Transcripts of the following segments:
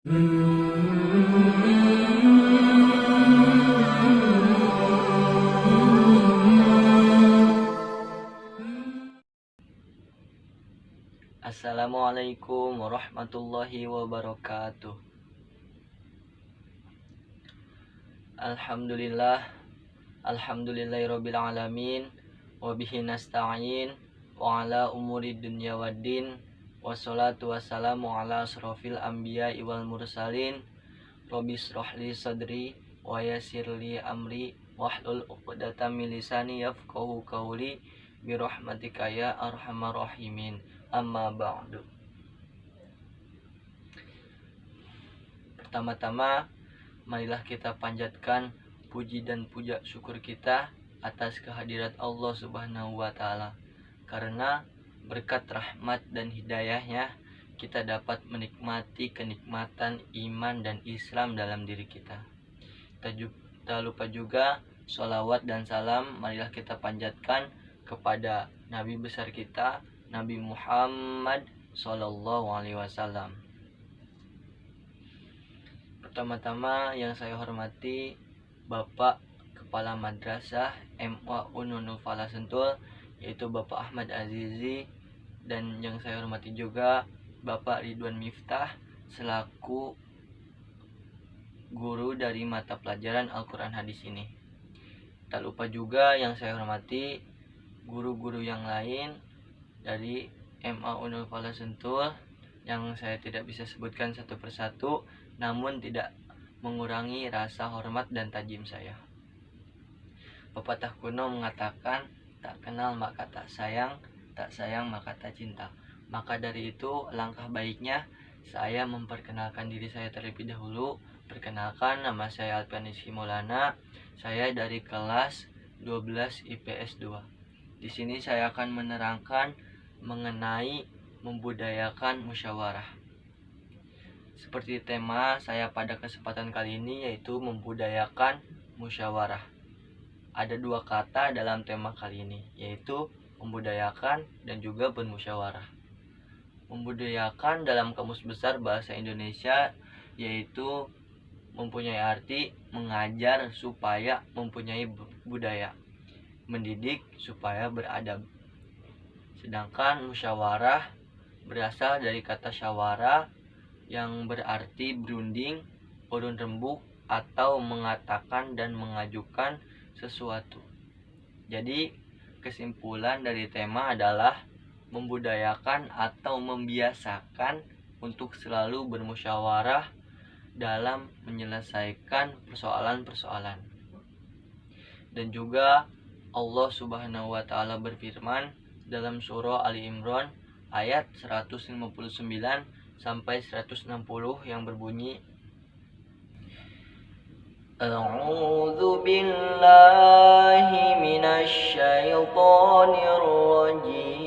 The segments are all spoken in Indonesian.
Assalamualaikum warahmatullahi wabarakatuh. Alhamdulillahirabbil alamin wa bihi nasta'in wa ala umuri dunya waddin wassalatu wassalamu ala asrofil anbiya'i wal mursalin. Rabbi shrahli sadri wa yassirli amri wahlul 'uqdatam min lisani yafqahu qawli birahmatika ya arhamar rahimin. Amma ba'du. Pertama-tama, marilah kita panjatkan puji dan puja syukur kita atas kehadirat Allah Subhanahu wa Ta'ala, karena berkat rahmat dan hidayahnya kita dapat menikmati kenikmatan iman dan Islam dalam diri kita. Tak lupa juga sholawat dan salam marilah kita panjatkan kepada Nabi besar kita, Nabi Muhammad Sallallahu Alaihi Wasallam. Pertama-tama yang saya hormati Bapak Kepala Madrasah MA Ununul Falah Sentul, yaitu Bapak Ahmad Azizi, dan yang saya hormati juga Bapak Ridwan Miftah selaku guru dari mata pelajaran Al-Quran Hadis ini. Tak lupa juga yang saya hormati guru-guru yang lain dari MA Ununul Falah Sentul yang saya tidak bisa sebutkan satu persatu, namun tidak mengurangi rasa hormat dan tajim saya. Pepatah kuno mengatakan, tak kenal maka tak sayang maka tak cinta. Maka dari itu, langkah baiknya saya memperkenalkan diri saya terlebih dahulu. Perkenalkan, nama saya Alpian Rizky Maulana. Saya dari kelas 12 IPS 2. Di sini saya akan menerangkan mengenai membudayakan musyawarah. Seperti tema saya pada kesempatan kali ini, yaitu membudayakan musyawarah. Ada dua kata dalam tema kali ini, yaitu membudayakan dan juga bermusyawarah. Membudayakan dalam Kamus Besar Bahasa Indonesia yaitu mempunyai arti mengajar supaya mempunyai budaya, mendidik supaya beradab. Sedangkan musyawarah berasal dari kata syawara yang berarti berunding, urun rembuk, atau mengatakan dan mengajukan sesuatu. Jadi kesimpulan dari tema adalah membudayakan atau membiasakan untuk selalu bermusyawarah dalam menyelesaikan persoalan-persoalan. Dan juga Allah Subhanahu wa Ta'ala berfirman dalam surah Ali Imran ayat 159 sampai 160 yang berbunyi, A'udzu billahi minasy syaithanir rajim.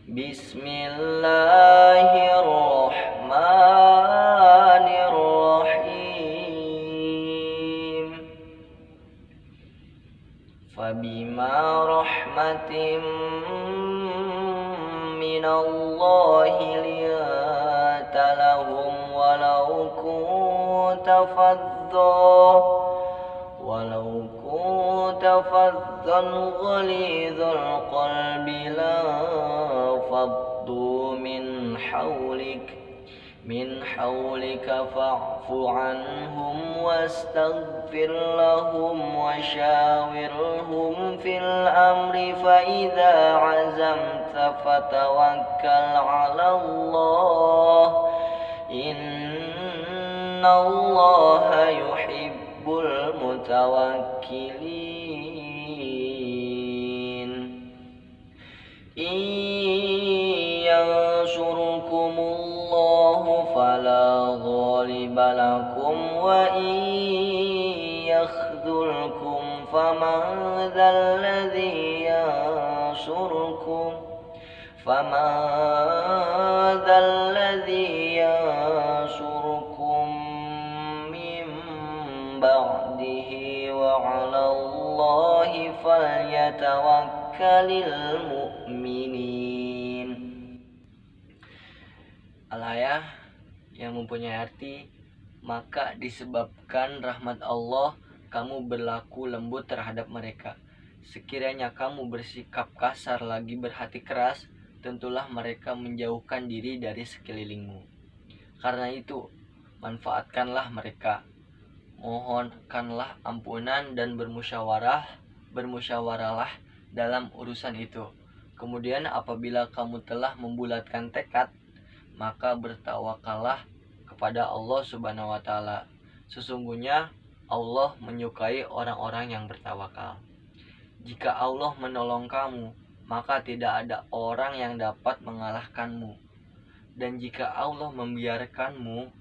Bismillahirrahmanirrahim. Fabima rahmatin minallahi liyata lahum walau kunta faddan ghalidhal qalbi lanfaddu min hawlika fa'fu anhum wastaghfir lahum washawirhum fil amri fa idza azamta fatawakkal 'ala Allah innallaha yuhibbul mutawakkilin. Yansurkumullahu fala ghaliba lakum wa yakhdhulkum faman dzalladzi yansurkum min ba'dihi wa 'alallahi falyatawakkalul mu'minin. Al-ayah yang mempunyai arti, maka disebabkan rahmat Allah kamu berlaku lembut terhadap mereka. Sekiranya kamu bersikap kasar lagi berhati keras, tentulah mereka menjauhkan diri dari sekelilingmu. Karena itu, manfaatkanlah mereka, mohonkanlah ampunan dan bermusyawarahlah dalam urusan itu. Kemudian apabila kamu telah membulatkan tekad, maka bertawakallah kepada Allah Subhanahu wa taala. Sesungguhnya Allah menyukai orang-orang yang bertawakal. Jika Allah menolong kamu, maka tidak ada orang yang dapat mengalahkanmu. Dan jika Allah membiarkanmu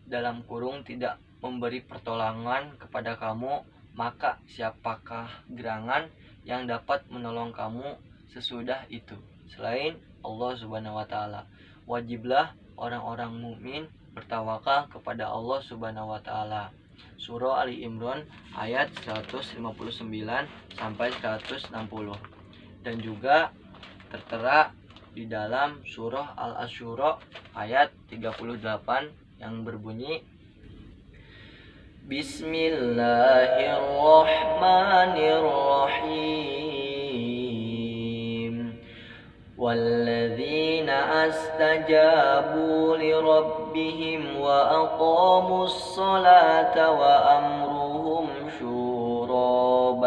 dalam kurung tidak memberi pertolongan kepada kamu, maka siapakah gerangan yang dapat menolong kamu sesudah itu selain Allah Subhanahu wa taala? Wajiblah orang-orang mukmin bertawakal kepada Allah Subhanahu wa taala. Surah Ali Imran ayat 159 sampai 160. Dan juga tertera di dalam surah Al-Asyura ayat 38 yang berbunyi, Bismillahirrahmanirrahim. Walladzina astajabu lirabbihim wa aqamus salata wa amruhum syura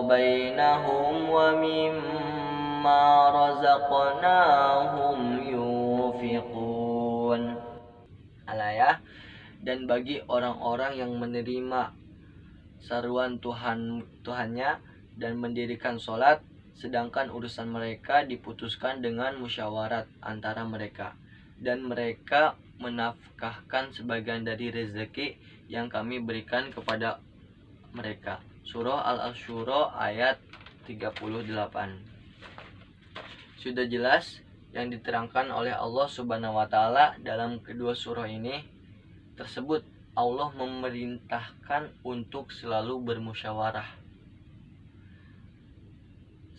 bainahum wa mimma razaqnahum yunfiqun. Al-ayah. Dan bagi orang-orang yang menerima seruan Tuhannya dan mendirikan sholat, sedangkan urusan mereka diputuskan dengan musyawarat antara mereka, dan mereka menafkahkan sebagian dari rezeki yang kami berikan kepada mereka. Surah Al-Asyura ayat 38. Sudah jelas yang diterangkan oleh Allah Subhanahu wa taala dalam kedua surah ini tersebut. Allah memerintahkan untuk selalu bermusyawarah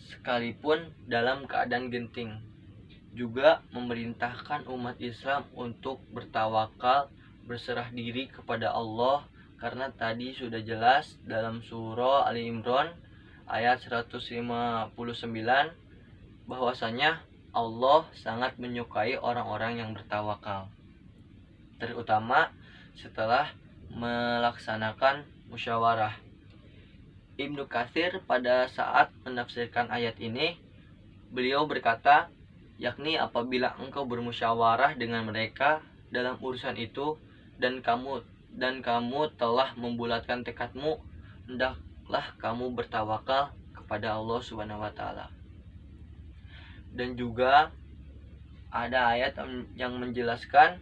sekalipun dalam keadaan genting. Juga memerintahkan umat Islam untuk bertawakal, berserah diri kepada Allah, karena tadi sudah jelas dalam surah Ali Imran ayat 159 bahwasanya Allah sangat menyukai orang-orang yang bertawakal, terutama setelah melaksanakan musyawarah. Ibnu Katsir pada saat menafsirkan ayat ini, beliau berkata, yakni apabila engkau bermusyawarah dengan mereka dalam urusan itu dan kamu telah membulatkan tekadmu, hendaklah kamu bertawakal kepada Allah Subhanahu wa taala. Dan juga ada ayat yang menjelaskan,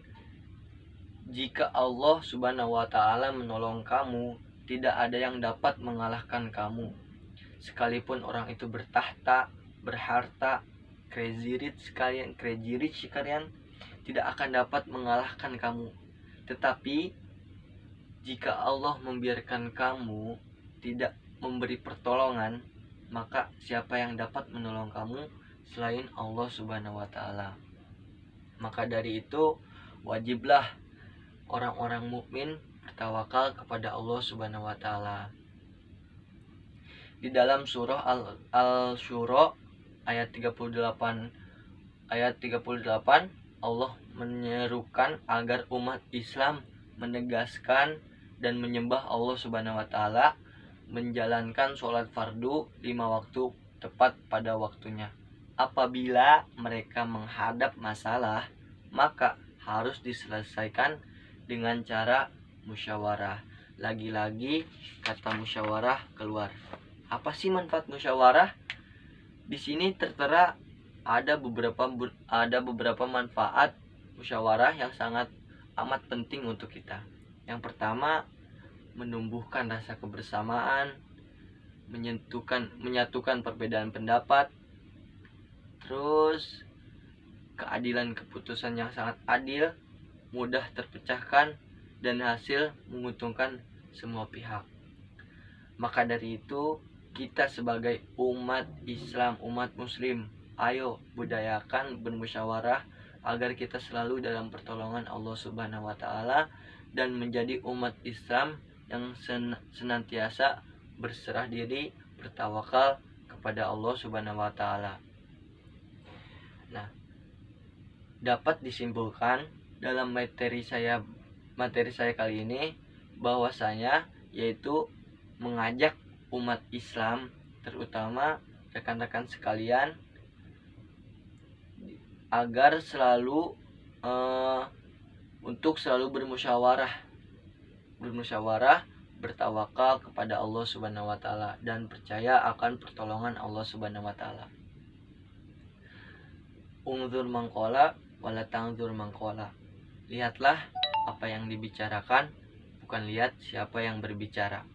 jika Allah Subhanahu wa taala menolong kamu, tidak ada yang dapat mengalahkan kamu. Sekalipun orang itu bertahta, berharta, crazy rich sekalian, tidak akan dapat mengalahkan kamu. Tetapi jika Allah membiarkan kamu tidak memberi pertolongan, maka siapa yang dapat menolong kamu selain Allah Subhanahu wa taala? Maka dari itu wajiblah orang-orang mukmin bertawakal kepada Allah Subhanahu wa taala. Di dalam surah Al-Syura ayat 38 Allah menyerukan agar umat Islam menegaskan dan menyembah Allah Subhanahu wa taala, menjalankan sholat fardu 5 waktu tepat pada waktunya. Apabila mereka menghadap masalah, maka harus diselesaikan dengan cara musyawarah. Lagi-lagi kata musyawarah keluar. Apa sih manfaat musyawarah? Di sini tertera ada beberapa manfaat musyawarah yang sangat amat penting untuk kita. Yang pertama, menumbuhkan rasa kebersamaan, menyatukan perbedaan pendapat, terus keadilan keputusan yang sangat adil, mudah terpecahkan, dan hasil menguntungkan semua pihak. Maka dari itu, kita sebagai umat Islam, umat muslim, Ayo budayakan bermusyawarah agar kita selalu dalam pertolongan Allah Subhanahu wa taala dan menjadi umat Islam yang senantiasa berserah diri, bertawakal kepada Allah Subhanahu wa taala. Nah, dapat disimpulkan dalam materi saya kali ini bahwasanya yaitu mengajak umat Islam, terutama rekan-rekan sekalian, agar selalu untuk selalu bermusyawarah, bertawakal kepada Allah Subhanahu wa taala dan percaya akan pertolongan Allah Subhanahu wa taala. Ungzur mangkola wala tangzur mangkola. Lihatlah apa yang dibicarakan, bukan lihat siapa yang berbicara.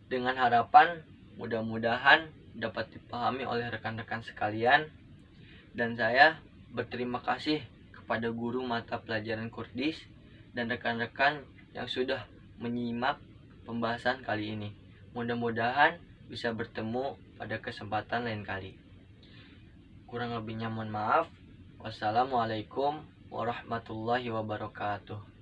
Dengan harapan mudah-mudahan dapat dipahami oleh rekan-rekan sekalian, dan saya berterima kasih kepada guru mata pelajaran Kurdis dan rekan-rekan yang sudah menyimak pembahasan kali ini. Mudah-mudahan bisa bertemu pada kesempatan lain kali. Kurang lebihnya mohon maaf. Wassalamualaikum warahmatullahi wabarakatuh.